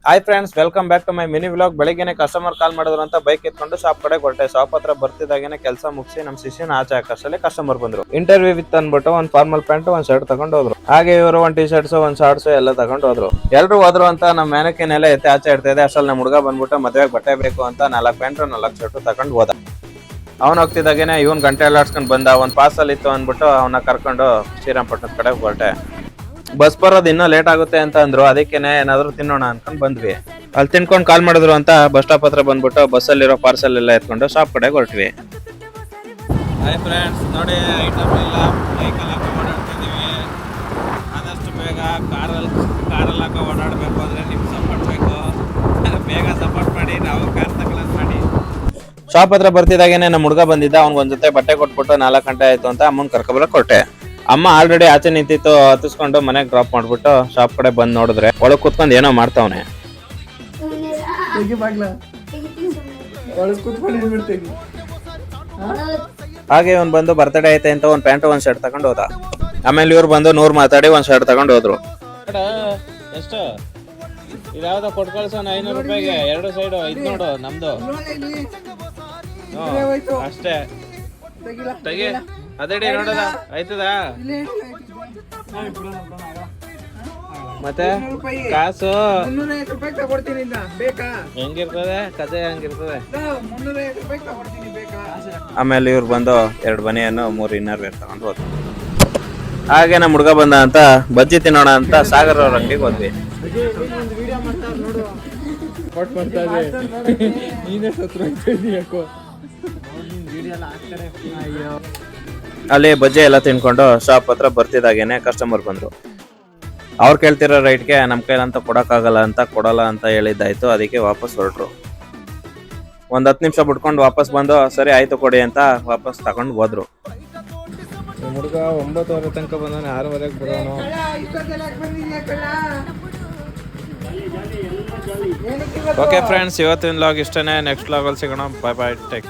Hi friends, welcome back to my mini vlog. ಬೆಳಿಗ್ಗೆನೆ customer call ಮಾಡಿದ್ರು ಅಂತ bike ಎತ್ಕೊಂಡು ಶಾಪ್ ಕಡೆ ಹೊರಟೆ. ಶಾಪ್ ಹತ್ರ ಬರ್ತಿದ್ದಾಗೇನೆ ಕೆಲಸ ಮುಗಿಸಿ ನಮ್ಮ ಶಿಷ್ಯನ ಆಚೆ ಹಾಕಷ್ಟಲ್ಲಿ ಕಸ್ಟಮರ್ ಬಂದ್ರು. ಇಂಟರ್ವ್ಯೂ ವಿತ್ ಅನ್ಬಿಟ್ಟು ಒಂದು ಫಾರ್ಮಲ್ ಪ್ಯಾಂಟ್ ಒಂದು ಶರ್ಟ್ ತಗೊಂಡು ಹೋದ್ರು. ಹಾಗೆ ಇವರು ಒಂದು ಟಿ ಶರ್ಟ್ಸ್ ಒಂದು ಶಾರ್ಟ್ಸ್ ಎಲ್ಲ ತಗೊಂಡು ಹೋದ್ರು. ಎಲ್ರು ಹೋದ್ರು ಅಂತ ನಮ್ಮ ಮ್ಯಾನಕಿನ್ ಎಲ್ಲ ಎತ್ತಿ ಆಚೆ ಇಡ್ತಾ ಇದೆ. ಅಷ್ಟಲ್ಲಿ ನಮ್ಮ ಹುಡುಗ ಬಂದ್ಬಿಟ್ಟು ಮದುವೆಗೆ ಬಟ್ಟೆ ಬೇಕು ಅಂತ 4 ಪ್ಯಾಂಟ್ 4 ಶರ್ಟ್ ತಗೊಂಡು ಹೋದ. ಅವ್ನು ಹೋಗ್ತಿದ್ದಾಗೇನೆ ಇವನ್ ಗಂಟೆ ಎಲ್ಲಾಡ್ಸ್ಕೊಂಡ್ ಬಂದ. ಒಂದು ಪಾರ್ಸಲ್ ಇತ್ತು ಅಂದ್ಬಿಟ್ಟು ಅವನ್ನ ಕರ್ಕೊಂಡು ಶ್ರೀರಂಗಪಟ್ಟಣದ ಕಡೆ ಹೊರಟೆ. ಬಸ್ ಬರೋದು ಇನ್ನೂ ಲೇಟ್ ಆಗುತ್ತೆ ಅಂತ ಅಂದ್ರು. ಅದಕ್ಕೇನೆ ಏನಾದ್ರು ತಿನ್ನೋಣ ಅನ್ಕೊಂಡ್ ಬಂದ್ವಿ. ಅಲ್ಲಿ ತಿನ್ಕೊಂಡು ಕಾಲ್ ಮಾಡಿದ್ರು ಅಂತ ಬಸ್ ಸ್ಟಾಪ್ ಹತ್ರ ಬಂದ್ಬಿಟ್ಟು ಬಸ್ಸಲ್ಲಿರೋ ಪಾರ್ಸಲ್ ಎಲ್ಲ ಎತ್ಕೊಂಡು ಶಾಪ್ ಕಡೆ ಹೊರಟ್ವಿ. ಹಾಯ್ ಫ್ರೆಂಡ್ಸ್, ನೋಡಿ ಐಟಮ್ ಎಲ್ಲ ಬೈಕಲ್ಲಿ ಹಾಕಿ ಓಡಾಡ್ತಿದ್ದೀವಿ. ಆದಷ್ಟು ಬೇಗ ಕಾರಲ್ಲಿ ಹಾಕಿ ಓಡಾಡಬೇಕು ಅಂದರೆ ನಿಮ್ಗೆ ಸಪೋರ್ಟ್ ಬೇಕು. ಬೇಗ ಸಪೋರ್ಟ್ ಮಾಡಿ, ನಾವು ಕಾರ್ ತಗೊಳ್ಳೋದು ಮಾಡಿ. ಶಾಪ್ ಹತ್ರ ಬರ್ತಿದ್ದಾಗೇನೆ ನಮ್ಮ ಹುಡುಗ ಬಂದಿದ್ದ. ಅವ್ನಿಗೊಂದ್ ಜೊತೆ ಬಟ್ಟೆ ಕೊಟ್ಬಿಟ್ಟು 4 ಗಂಟೆ ಆಯ್ತು ಅಂತ ಅಮ್ಮನ್ ಕರ್ಕೊಬರಕ್ ಕೊಟ್ಟೆ. ಅಮ್ಮ ಆಲ್ರೆಡಿ ಆಚೆ ನಿಂತಿತ್ತು. ಹತ್ತಿಸ್ಕೊಂಡು ಮನೆಗೆ ಡ್ರಾಪ್ ಮಾಡ್ಬಿಟ್ಟು ಶಾಪ್ ಕಡೆ ಬಂದ್ ನೋಡಿದ್ರೆ ಒಳಗ್ ಕುತ್ಕೊಂಡ್ ಏನೋ ಮಾಡ್ತಾವನೆ. ಹಾಗೆ ಅವ್ನು ಬಂದು ಬರ್ತಡೇ ಐತೆ ಅಂತ ಒಂದ್ ಪ್ಯಾಂಟ್ ಒಂದ್ ಶರ್ಟ್ ತಗೊಂಡ್ ಹೋದ. ಆಮೇಲೆ ಇವ್ರು ಬಂದು 100 ಮಾತಾಡಿ ಒಂದ್ ಶರ್ಟ್ ತಗೊಂಡ್ ಹೋದ್ರು. ಎಷ್ಟು ಇದ್ಯಾವ್ದೋ ಕೊಟ್ಟು ಕಳ್ಸೋಣ 500 ರೂಪಾಯಿಗೆ 2 ಸೈಡು. ಇದ್ ನೋಡು ನಮ್ದು ಅಷ್ಟೇ. ತೆಗಿ ಅದಡಿ ನೋಡದ ಆಯ್ತದ. ಮತ್ತೆ ಕಾಸು ಹೆಂಗಿರ್ತದೆ ಕತೆ ಹೆಂಗಿರ್ತದೆ. ಆಮೇಲೆ ಇವ್ರು ಬಂದು 2 ಬನಿಯನ್ನು 3 ಇನ್ನರ್ ವೇರ್ ತಗೊಂಡು ಹೋದ್ರು. ಹಾಗೆ ನಮ್ಮ ಹುಡುಗ ಬಂದ ಅಂತ ಬಜ್ಜಿ ತಿನ್ನೋಣ ಅಂತ ಸಾಗರ್ ಅವ್ರ ಅಂಗಡಿಗೆ ಹೋದ್ವಿ. ಅಲ್ಲಿ ಬಜ್ಜಿ ಎಲ್ಲ ತಿನ್ಕೊಂಡು ಶಾಪ್ ಹತ್ರ ಬರ್ತಿದ್ದಾಗೇನೆ ಕಸ್ಟಮರ್ ಬಂದ್ರು. ಅವ್ರು ಕೇಳ್ತಿರೋ ರೈಟ್ಗೆ ನಮ್ಮ ಕೈಲಂತ ಕೊಡಕ್ಕಾಗಲ್ಲ ಅಂತ ಕೊಡಲ್ಲ ಅಂತ ಹೇಳಿದ್ದಾಯ್ತು. ಅದಕ್ಕೆ ವಾಪಸ್ ಹೊರಟ್ರು. ಒಂದ್ 10 ನಿಮಿಷ ಬಿಟ್ಕೊಂಡು ವಾಪಸ್ ಬಂದು ಸರಿ ಆಯ್ತು ಕೊಡಿ ಅಂತ ವಾಪಸ್ ತಗೊಂಡು ಹೋದ್ರು. ಹುಡುಗ 9:30 ತನಕ ಬಂದಾನೆ. 6:30 ಬರೋಣ. ಓಕೆ ಫ್ರೆಂಡ್ಸ್, ಇವತ್ತಿನ ವ್ಲಾಗ್ ಇಷ್ಟನೇ. ನೆಕ್ಸ್ಟ್ ವ್ಲಾಗಲ್ಲಿ ಸಿಗೋಣ. ಬಾಯ್ ಬಾಯ್, ಟೇಕ್